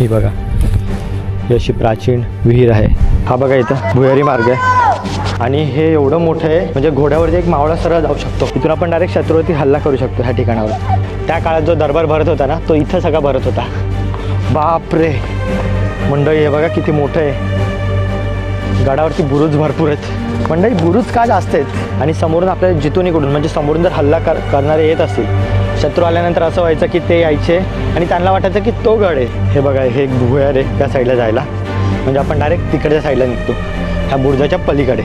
ही बघा, ही अशी प्राचीन विहीर आहे. हा बघा इथं भुयारी मार्ग आहे आणि हे एवढं मोठं आहे म्हणजे घोड्यावरती एक मावळा सरळ जाऊ शकतो. इथून आपण डायरेक्ट शत्रूवरती हल्ला करू शकतो ह्या ठिकाणावर. त्या काळात जो दरबार भरत होता ना, तो इथं सगळा भरत होता. बापरे मंडळी, हे बघा किती मोठं आहे. गडावरती बुरुज भरपूर आहेत मंडळी. बुरुज का जास्त आहेत आणि समोरून आपल्याला जिथून इकडून म्हणजे समोरून जर हल्ला करणारे येत असतील, शत्रू आल्यानंतर असं व्हायचं की ते यायचे आणि त्यांना वाटायचं की तो गड आहे. हे बघा, हे एक भुयार आहे त्या साईडला जायला, म्हणजे आपण डायरेक्ट तिकडच्या साईडला निघतो, ह्या बुरुजाच्या पलीकडे.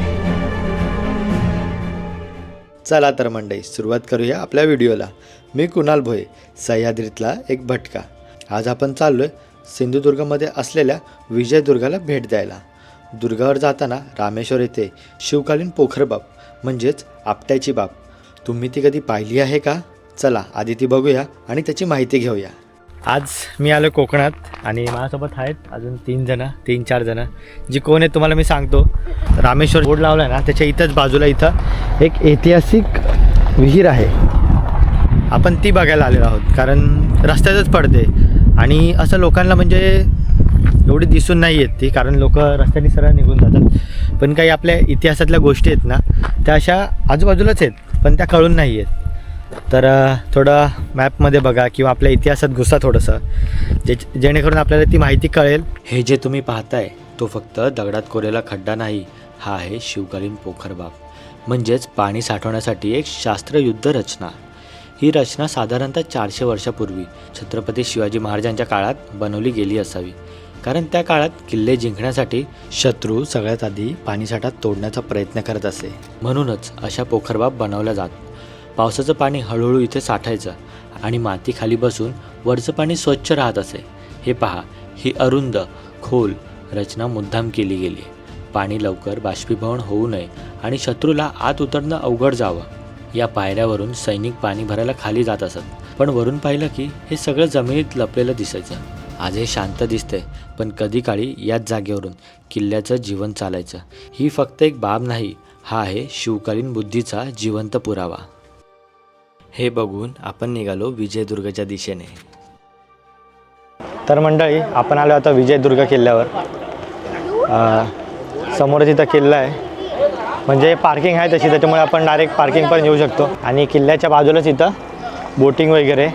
चला तर मंडळी, सुरुवात करूया आपल्या व्हिडिओला. मी कुणाल भोये, सह्याद्रीतला एक भटका. आज आपण चाललोय सिंधुदुर्गमध्ये असलेल्या विजयदुर्गाला भेट द्यायला. दुर्गावर जाताना रामेश्वर येथे शिवकालीन पोखरबाब म्हणजेच आपट्याची बाब, तुम्ही ती कधी पाहिली आहे का? चला आधी ती बघूया आणि त्याची माहिती घेऊया. आज मी आलो कोकणात आणि माझ्यासोबत आहेत अजून 3-4 जण. जी कोण आहेत तुम्हाला मी सांगतो. रामेश्वर बोर्ड लावला आहे ना, त्याच्या इथंच बाजूला इथं एक ऐतिहासिक विहीर आहे. आपण ती बघायला आलेलो आहोत, कारण रस्त्यातच पडते आणि असं लोकांना म्हणजे एवढी दिसून नाही येत ती, कारण लोक रस्त्याने सरळ निघून जातात. पण काही आपल्या इतिहासातल्या गोष्टी आहेत ना, त्या अशा आजूबाजूलाच आहेत पण त्या कळून नाही आहेत. तर थोडं मॅपमध्ये बघा किंवा आपल्या इतिहासात घुसा थोडंसं, जेणेकरून आपल्याला ती माहिती कळेल. हे जे तुम्ही पाहताय तो फक्त दगडात कोरलेला खड्डा नाही, हा आहे शिवकालीन पोखरबाब, म्हणजेच पाणी साठवण्यासाठी एक शास्त्रयुद्ध रचना. ही रचना साधारणतः 400 वर्षापूर्वी छत्रपती शिवाजी महाराजांच्या काळात बनवली गेली असावी, कारण त्या काळात किल्ले जिंकण्यासाठी शत्रू सगळ्यात आधी पाणीसाठा तोडण्याचा प्रयत्न करत असे. म्हणूनच अशा पोखरबाब बनवल्या जात. पावसाचं पाणी हळूहळू इथे साठायचं आणि माती खाली बसून वरचं पाणी स्वच्छ राहत असे. हे पहा, ही अरुंद खोल रचना मुद्दाम केली गेली. पाणी लवकर बाष्पीभवन होऊ नये आणि शत्रूला आत उतरणं अवघड जावं. या पायऱ्यावरून सैनिक पाणी भरायला खाली जात असत, पण वरून पाहिलं की हे सगळं जमिनीत लपलेलं दिसायचं. आज हे शांत दिसतंय, पण कधी काळी याच जागेवरून किल्ल्याचं जीवन चालायचं. ही फक्त एक बाब नाही, हा आहे शिवकालीन बुद्धीचा जिवंत पुरावा. हे बघून आपण निघालो विजयदुर्गच्या दिशेने. तर मंडळी, आपण आलो आता विजयदुर्ग किल्ल्यावर. समोर तिथं किल्ला आहे, म्हणजे पार्किंग आहे तशी, त्याच्यामुळे आपण डायरेक्ट पार्किंग पण येऊ शकतो. आणि किल्ल्याच्या बाजूलाच इथं बोटिंग वगैरे,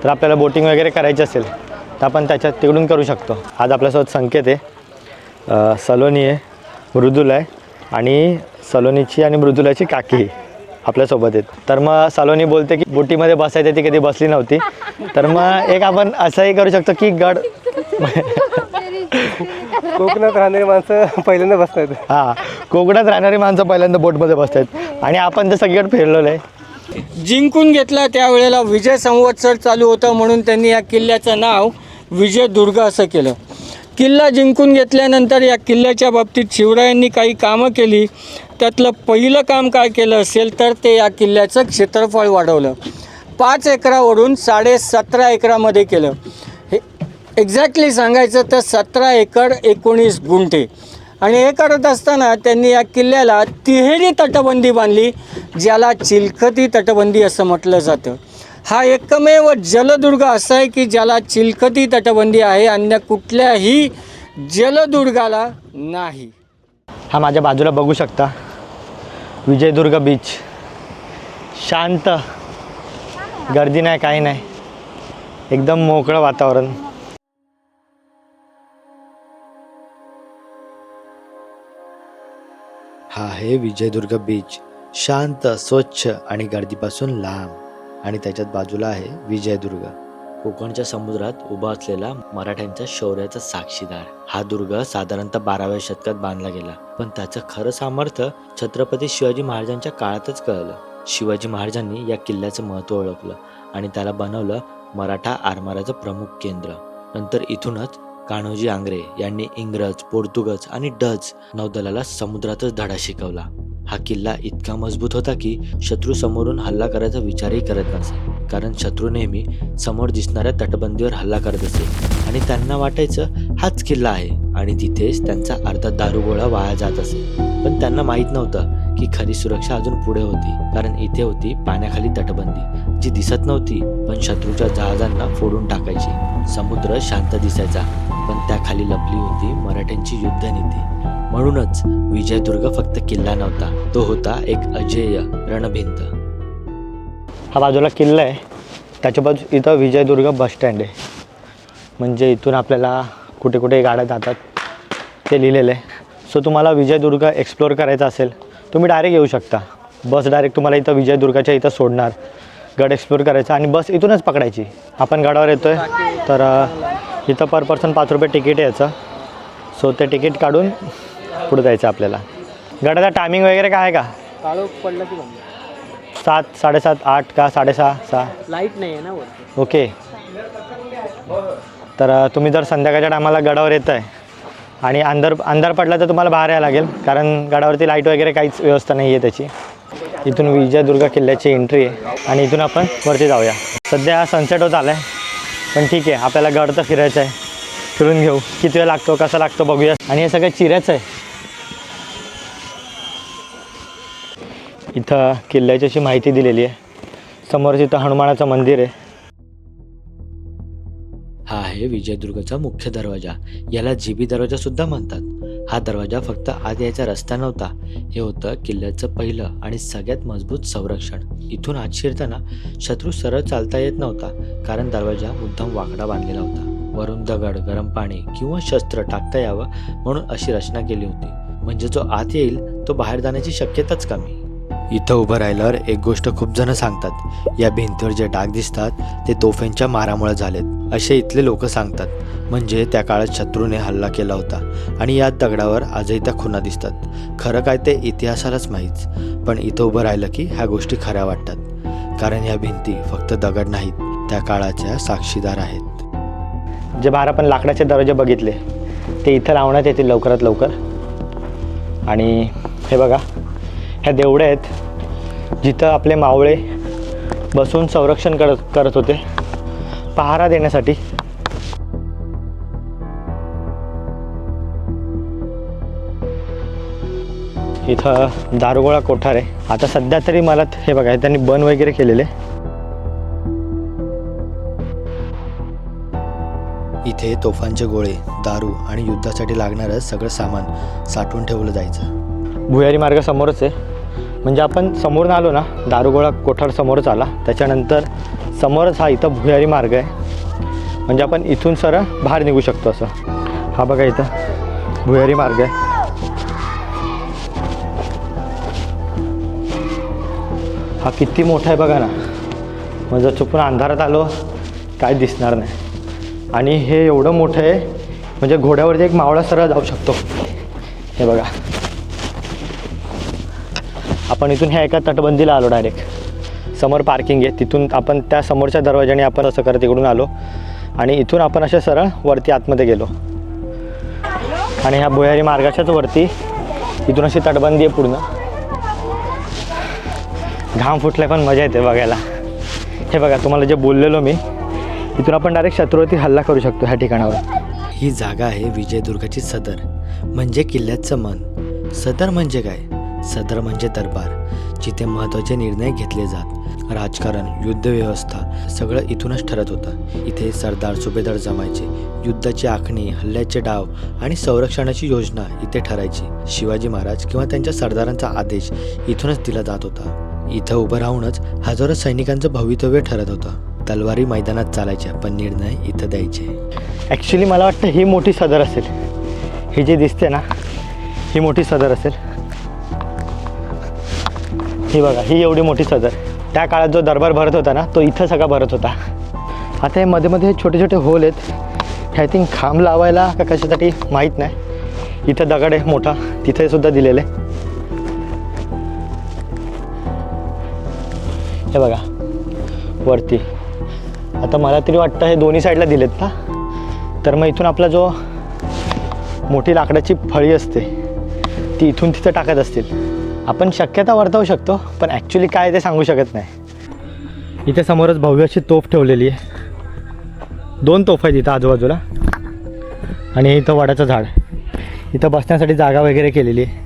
तर आपल्याला बोटिंग वगैरे करायची असेल तर आपण त्याच्यात तिकडून करू शकतो. आज आपल्यासोबत संकेत आहे, सलोनी आहे, मृदुला आहे आणि सलोनीची आणि मृदुलाची काकी आपल्यासोबत आहेत. तर मग सलोनी बोलते की बोटीमध्ये बसायचं, ती कधी बसली नव्हती. तर मग एक आपण असंही करू शकतो की गड कोकणात राहणारी माणसं पहिल्यांदा बसतात. हां, कोकणात राहणारी माणसं पहिल्यांदा बोटमध्ये बसतात आणि आपण तर सगळीकडे फिरलेलो आहे. जिंकून घेतला त्यावेळेला विजय संवत्सर चालू होतं, म्हणून त्यांनी या किल्ल्याचं नाव विजयदुर्ग असं केलं. किल्ला जिंकून घेतल्यानंतर या किल्ल्याच्या बाबतीत शिवरायांनी काही कामं केली. त्यातलं पहिलं काम काय केलं असेल तर ते या किल्ल्याचं क्षेत्रफळ वाढवलं. 5 एकरावरून 17.5 एकरामध्ये केलं. हे एक्झॅक्टली सांगायचं तर 17 एकर 19 गुंठे. आणि हे करत असताना त्यांनी या किल्ल्याला तिहेरी तटबंदी बांधली, ज्याला चिलखती तटबंदी असं म्हटलं जातं. हा एकमेव जलदुर्ग असा आहे की ज्याला चिलखती तटबंदी आहे, अन्य कुठल्याही जलदुर्गाला नाही. हा माझ्या बाजूला बघू शकता विजयदुर्ग बीच, शांत, गर्दी नाही, काही नाही, एकदम मोकळं वातावरण. हा आहे विजयदुर्ग बीच, शांत, स्वच्छ आणि गर्दीपासून लांब. आणि त्याच्यात बाजूला आहे विजयदुर्ग, कोकणच्या समुद्रात उभा असलेला मराठ्यांच्या शौर्याचा साक्षीदार. हा दुर्ग साधारणतः 12व्या शतकात बांधला गेला, पण त्याचं खरं सामर्थ्य छत्रपती शिवाजी महाराजांच्या काळातच कळलं. शिवाजी महाराजांनी या किल्ल्याचं महत्त्व ओळखलं आणि त्याला बनवलं मराठा आरमाराचं प्रमुख केंद्र. नंतर इथूनच कान्होजी आंग्रे यांनी इंग्रज, पोर्तुगज आणि डच नौदलाला समुद्रातच धडा शिकवला. हा किल्ला इतका मजबूत होता की शत्रू समोरून हल्ला करायचा विचारही करत नसे, कारण शत्रू नेहमी समोर दिसणाऱ्या तटबंदीवर हल्ला करत असे आणि त्यांना वाटायचं हाच किल्ला आहे आणि तिथेच त्यांचा अर्धा दारुगोळा वाया जात असे. पण त्यांना माहीत नव्हतं की खरी सुरक्षा अजून पुढे होती, कारण इथे होती पाण्याखाली तटबंदी, जी दिसत नव्हती पण शत्रूच्या जहाजांना फोडून टाकायची. समुद्र शांत दिसायचा, पण त्याखाली लपली होती मराठ्यांची युद्धनीती. म्हणूनच विजयदुर्ग फक्त किल्ला नव्हता, तो होता एक अजेय रणभिंत. हा बाजूला किल्ला आहे, त्याच्या बाजू इथं विजयदुर्ग बस स्टँड आहे. म्हणजे इथून आपल्याला कुठे कुठे गाड्या जातात ते लिहिलेलं आहे. सो तुम्हाला विजयदुर्ग एक्सप्लोअर करायचा असेल तुम्ही डायरेक्ट येऊ शकता. बस डायरेक्ट तुम्हाला इथं विजयदुर्गाच्या इथं सोडणार, गड एक्सप्लोअर करायचा आणि बस इथूनच पकडायची. आपण गडावर येतो आहे तर इथं पर पर्सन 5 रुपये तिकीट आहे याचं. सो ते तिकीट काढून पुढे जायचं आपल्याला. गडाचा टायमिंग वगैरे काय आहे का? काळोख पडलं की 7, 7:30, 8 का 6:30, 6? लाईट नाही आहे ना वरती. ओके. तर तुम्ही जर संध्याकाळच्या टायमाला गडावर येत आहे आणि अंधार पडला तर तुम्हाला बाहेर यायला लागेल, कारण गडावरती लाईट वगैरे काहीच व्यवस्था नाही आहे त्याची. इथून विजयदुर्ग किल्ल्याची एंट्री आहे आणि इथून आपण वरती जाऊया. सध्या सनसेट होत आला आहे, पण ठीक आहे, आपल्याला गड तर फिरायचं आहे. फिरून घेऊ, किती वेळ लागतो कसा लागतो बघूया. आणि हे सगळं चिऱ्याचं आहे. इथं किल्ल्याची अशी माहिती दिलेली आहे. समोर इथं हनुमानाचं मंदिर आहे. हा आहे विजयदुर्गचा मुख्य दरवाजा. याला जीबी दरवाजा सुद्धा म्हणतात. हा दरवाजा फक्त आत यायचा रस्ता नव्हता, हे होतं किल्ल्याचं पहिलं आणि सगळ्यात मजबूत संरक्षण. इथून आत शिरताना शत्रू सरळ चालता येत नव्हता, कारण दरवाजा मुद्दाम वाकडा बांधलेला होता. वरून दगड, गरम पाणी किंवा शस्त्र टाकता यावं म्हणून अशी रचना केली होती. म्हणजे जो आत येईल तो बाहेर जाण्याची शक्यताच कमी. इथं उभं राहिल्यावर एक गोष्ट खूप जण सांगतात, या भिंतीवर जे डाग दिसतात ते तोफांच्या मारामुळे झालेत असे इथले लोक सांगतात. म्हणजे त्या काळात शत्रूने हल्ला केला होता आणि या दगडावर आजही त्या खुणा दिसतात. खरं काय ते इतिहासालाच माहीत, पण इथं उभं राहिलं की ह्या गोष्टी खऱ्या वाटतात, कारण ह्या भिंती फक्त दगड नाहीत, त्या काळाच्या साक्षीदार आहेत. जे बाहेर आपण लाकडाचे दरवाजे बघितले ते इथं लावण्यात येतील लवकरात लवकर. आणि हे बघा, ह्या देवड्या आहेत जिथं आपले मावळे बसून संरक्षण करत होते, पहारा देण्यासाठी. इथं दारुगोळा कोठार आहे. आता सध्या तरी मला हे बघा, त्यांनी बंद वगैरे केलेले. इथे तोफांचे गोळे, दारू आणि युद्धासाठी लागणारं सगळं सामान साठवून ठेवलं जायचं. भुयारी मार्ग समोरच आहे. म्हणजे आपण समोरून आलो ना, दारुगोळा कोठार समोरच आला, त्याच्यानंतर समोरच हा इथं भुयारी मार्ग आहे. म्हणजे आपण इथून सरळ बाहेर निघू शकतो असं. हा बघा इथं भुयारी मार्ग आहे. हा किती मोठा आहे बघा ना. म्हणजे चुकून अंधारात आलो काय दिसणार नाही. आणि हे एवढं मोठं आहे म्हणजे घोड्यावरती एक मावळा सरळ जाऊ शकतो. हे बघा, आपण इथून ह्या एका तटबंदीला आलो. डायरेक्ट समोर पार्किंग आहे, तिथून आपण त्या समोरच्या दरवाजाने आपण असं करत इकडून आलो आणि इथून आपण असे सरळ वरती आतमध्ये गेलो. आणि ह्या भुयारी मार्गाच्याच वरती इथून अशी तटबंदी आहे पूर्ण. घाम फुटलाय पण मजा येते बघायला. हे बघा, तुम्हाला जे बोललेलो मी, इथून आपण डायरेक्ट शत्रूवरती हल्ला करू शकतो ह्या ठिकाणावर. ही जागा आहे विजयदुर्गाची सदर, म्हणजे किल्ल्याचं मन. सदर म्हणजे काय? सदर म्हणजे दरबार, जिथे महत्त्वाचे निर्णय घेतले जात. राजकारण, युद्धव्यवस्था सगळं इथूनच ठरत होतं. इथे सरदार, सुभेदार जमायचे. युद्धाची आखणी, हल्ल्याचे डाव आणि संरक्षणाची योजना इथे ठरायची. शिवाजी महाराज किंवा त्यांच्या सरदारांचा आदेश इथूनच दिला जात होता. इथं उभं राहूनच हजारो सैनिकांचं भवितव्य ठरत होतं. तलवारी मैदानात चालायच्या, पण निर्णय इथं द्यायचे. ॲक्च्युली मला वाटतं ही मोठी सदर असेल. ही जी दिसते ना, ही मोठी सदर असेल. ही बघा, ही एवढी मोठी सदर. त्या काळात जो दरबार भरत होता ना, तो इथं सगळा भरत होता. आता हे मध्ये मध्ये छोटे छोटे होल आहेत. हे आय थिंक खांब लावायला का कशासाठी माहीत नाही. इथं दगड आहे मोठा, तिथे सुद्धा दिलेलं आहे. हे बघा वरती. आता मला तरी वाटतं हे दोन्ही साईडला दिलेत ना, तर मग इथून आपला जो मोठी लाकडाची फळी असते ती इथून तिथं टाकत असतील. आपण शक्यता वर्तवू शकतो, पण ॲक्च्युली काय ते सांगू शकत नाही. इथे समोरच भव्य अशी तोफ ठेवलेली आहे. 2 तोफ आहेत इथं आजूबाजूला. आणि इथं वडाचं झाड. इथं बसण्यासाठी जागा वगैरे केलेली आहे.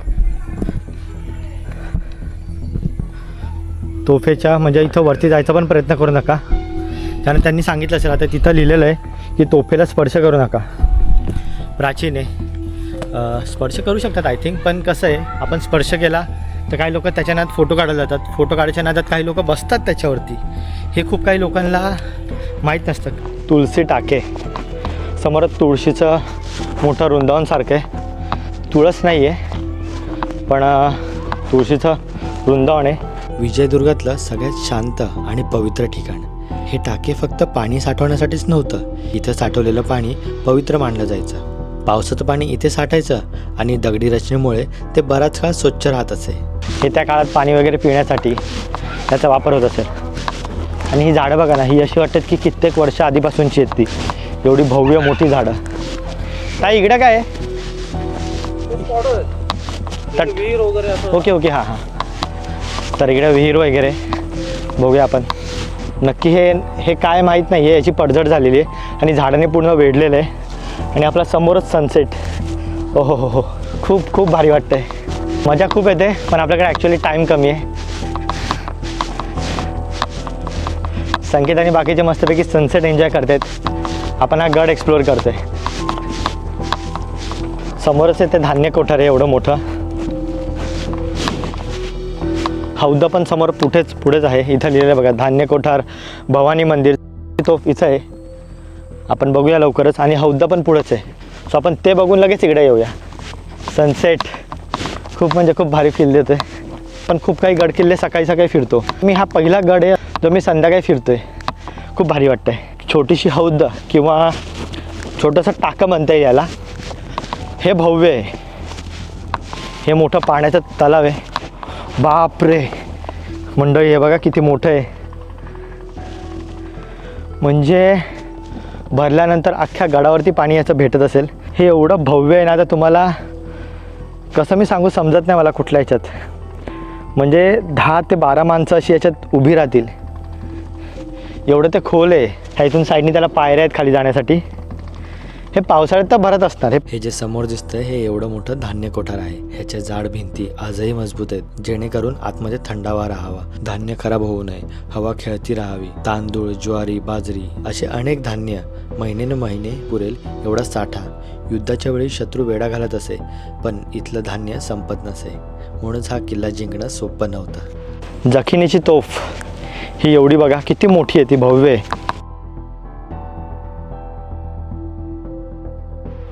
तोफेच्या म्हणजे इथं वरती जायचा पण प्रयत्न करू नका, कारण त्यांनी सांगितलं असेल. आता तिथं लिहिलेलं आहे की तोफेला स्पर्श करू नका. प्राचीन आहे, स्पर्श करू शकतात आय थिंक, पण कसं आहे आपण स्पर्श केला तर काही लोक त्याच्या नादात फोटो काढायला जातात, फोटो काढायच्या नादात काही लोक बसतात त्याच्यावरती. हे खूप काही लोकांना माहीत नसतं. तुळशी टाके समोर तुळशीचं मोठं वृंदावनसारखं आहे. तुळस नाही आहे पण तुळशीचं वृंदावन आहे. विजयदुर्गातलं सगळ्यात शांत आणि पवित्र ठिकाण. हे टाके फक्त पाणी साठवण्यासाठीच नव्हतं. इथं साठवलेलं पाणी पवित्र मानलं जायचं. पावसाचं पाणी इथे साठायचं आणि दगडी रचनेमुळे ते बराच काळ स्वच्छ राहत असे. हे त्या काळात पाणी वगैरे पिण्यासाठी त्याचा वापर होत असेल. आणि ही झाडं बघा ना, ही अशी वाटतात की कित्येक वर्ष आधीपासूनची आहेत ती. एवढी भव्य मोठी झाडं. काय इकडे काय आहे? ओके ओके हां हां. तर इकडे विहीर वगैरे बघूया आपण. नक्की हे काय माहीत नाही आहे. याची पडझड झालेली आहे आणि झाडाने पूर्ण वेढलेलं आहे. आणि आपला समोरच सनसेट. ओहो हो हो, खूप खूप भारी वाटतं आहे. मजा खूप येते पण आपल्याकडे ॲक्च्युली टाईम कमी आहे. संकेत आणि बाकीचे मस्तपैकी सनसेट एन्जॉय करतात. आपण हा गड एक्सप्लोअर करतो आहे. समोरच आहे ते धान्य कोठार आहे एवढं मोठं. हौद पण समोर पुढेच आहे. इथं लिहिलेलं बघा, धान्य कोठार भवानी मंदिर. तो इथं आहे, आपण बघूया लवकरच. आणि हौद पण पुढेच आहे. सो आपण ते बघून लगेच इकडे येऊया. सनसेट खूप म्हणजे खूप भारी फील देते. पण खूप काही गड किल्ले सकाळी सकाळी फिरतो मी. हा पहिला गड आहे जो मी संध्याकाळी फिरतो आहे. खूप भारी वाटतं आहे. छोटीशी हौद किंवा छोटंसं टाकं म्हणता येईल याला. हे भव्य आहे. हे मोठं पाण्याचं तलाव आहे. बापरे मंडळी, हे बघा किती मोठं आहे. म्हणजे भरल्यानंतर अख्ख्या गडावरती पाणी याचं भेटत असेल. हे एवढं भव्य आहे ना, तर तुम्हाला कसं मी सांगू समजत नाही मला कुठल्या ह्याच्यात. म्हणजे 10 ते 12 माणसं अशी याच्यात उभी राहतील एवढं ते खोल आहे. ह्या इथून साईडनी त्याला पायऱ्या आहेत खाली जाण्यासाठी. हे पावसाळ्यात तर भरत असणार. हे जे समोर दिसतंय हे एवढं मोठं धान्य कोठार आहे. ह्याच्या जाड भिंती आजही मजबूत आहेत, जेणेकरून आतमध्ये थंडावा राहावा, धान्य खराब होऊ नये, हवा खेळती राहावी. तांदूळ, ज्वारी, बाजरी असे अनेक धान्य महिने पुरेल एवढा साठा. युद्धाच्या वेळी शत्रू वेढा घालत असे, पण इथलं धान्य संपत नसे. म्हणूनच हा किल्ला जिंकणं सोपं नव्हतं. जखिनीची तोफ ही एवढी बघा किती मोठी आहे, ती भव्य आहे.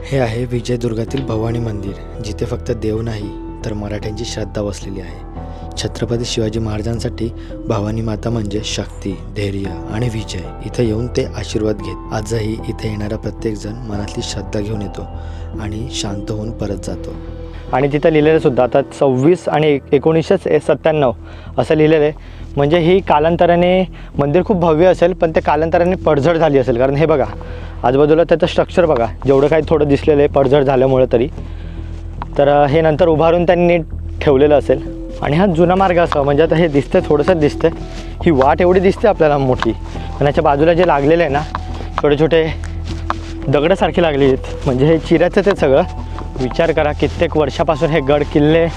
हे आहे विजयदुर्गातील भवानी मंदिर, जिथे फक्त देव नाही तर मराठ्यांची श्रद्धा बसलेली आहे. छत्रपती शिवाजी महाराजांसाठी भवानी माता म्हणजे शक्ती, धैर्य आणि विजय. इथे येऊन ते आशीर्वाद घेत. आजही इथे येणारा प्रत्येकजण मनातली श्रद्धा घेऊन येतो आणि शांत होऊन परत जातो. आणि तिथं लिहिलेलं सुद्धा आता 26 आणि 1997 असं लिहिलेलं आहे. म्हणजे ही कालांतराने मंदिर खूप भव्य असेल, पण ते कालांतराने पडझड झाली असेल. कारण हे बघा आजूबाजूला त्याचं स्ट्रक्चर बघा, जेवढं काही थोडं दिसलेलं आहे पडझड झाल्यामुळे तरी. तर हे नंतर उभारून त्यांनी ठेवलेलं असेल. आणि हा जुना मार्ग असा, म्हणजे आता हे दिसतं थोडंसं दिसतं. ही वाट एवढी दिसते आपल्याला मोठी, आणि याच्या बाजूला जे लागलेलं आहे ना छोटे छोटे दगडासारखे लागले आहेत, म्हणजे हे चिऱ्याचं ते सगळं. विचार करा कित्येक वर्षापासून हे गड किल्ले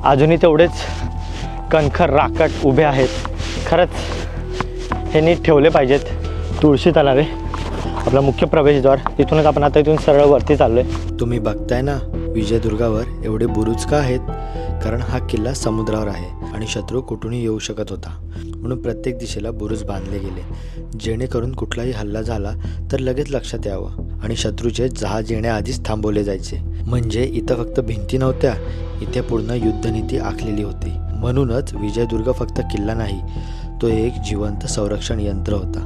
अजूनही तेवढेच कणखर राकट उभे आहेत. खरंच हे नीट ठेवले पाहिजेत. तुळशी तलाव आहे आपला मुख्य प्रवेशद्वार. तिथूनच आपण आता इथून सरळ वरती चाललो आहे. तुम्ही बघताय ना विजयदुर्गावर एवढे बुरुज का आहेत? कारण हा किल्ला समुद्रावर आहे आणि शत्रू कुठूनही येऊ शकत होता. म्हणून प्रत्येक दिशेला बुरुज बांधले गेले, जेणेकरून कुठलाही हल्ला झाला तर लगेच लक्षात यावं आणि शत्रूचे जहाज येण्याआधीच थांबवले जायचे. म्हणजे इथं फक्त भिंती नव्हत्या, इथे पूर्ण युद्धनीती आखलेली होती. म्हणूनच विजयदुर्ग फक्त किल्ला नाही, तो एक जिवंत संरक्षण यंत्र होता.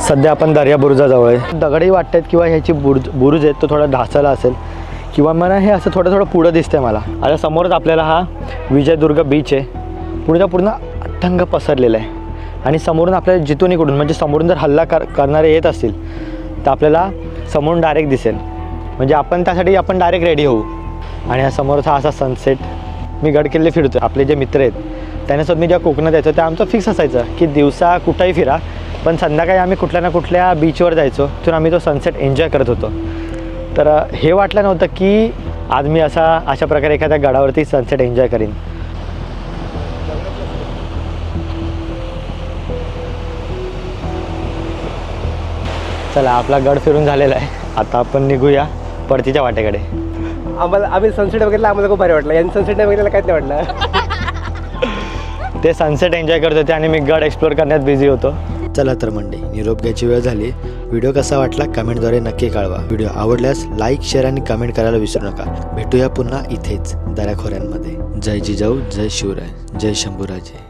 सध्या आपण दर्या बुरुजाजवळ आहे. दगडही वाटतात किंवा ह्याची बुरुज आहेत तो थोडा ढासळला असेल, किंवा मला हे असं थोडं थोडं पुढं मला. आता समोरच आपल्याला हा विजयदुर्ग बीच आहे. पूर्ण अथंग पसरलेला आहे. आणि समोरून आपल्याला जिथून इकडून म्हणजे समोरून जर हल्ला करणारे येत असतील तर आपल्याला समोरून डायरेक्ट दिसेल. म्हणजे आपण त्यासाठी आपण डायरेक्ट रेडी होऊ. आणि हा समोरचा असा सनसेट. मी गडकिल्ले फिरतो, आपले जे मित्र आहेत त्यांच्यासोबत मी जेव्हा कोकणात यायचो त्या आमचं फिक्स असायचं की दिवसा कुठंही फिरा, पण संध्याकाळी आम्ही कुठल्या ना कुठल्या बीचवर जायचो, तिथून आम्ही तो सनसेट एन्जॉय करत होतो. तर हे वाटलं नव्हतं की आज मी अशा प्रकारे एखाद्या गडावरती सनसेट एन्जॉय करीन. चला आपला गड फिरून झालेला आहे. आता आपण निघूया परतीच्या वाटेकडे. आम्ही सनसेट बघितला, आम्हाला खूप भारी वाटलं. यांनी सनसेट नाही बघितलं, काहीच नाही वाटलं. ते सनसेट एन्जॉय करत होते आणि मी गड एक्सप्लोर करण्यात बिझी होतो. चला तर मंडळी, निरोप घ्यायची वेळ झाली. व्हिडिओ कसा वाटला कमेंटद्वारे नक्की कळवा. व्हिडिओ आवडल्यास लाईक, शेअर आणि कमेंट करायला विसरू नका. भेटूया पुन्हा इथेच दऱ्याखोऱ्यांमध्ये. जय जिजाऊ, जय शिवराय, जय शंभूराजे.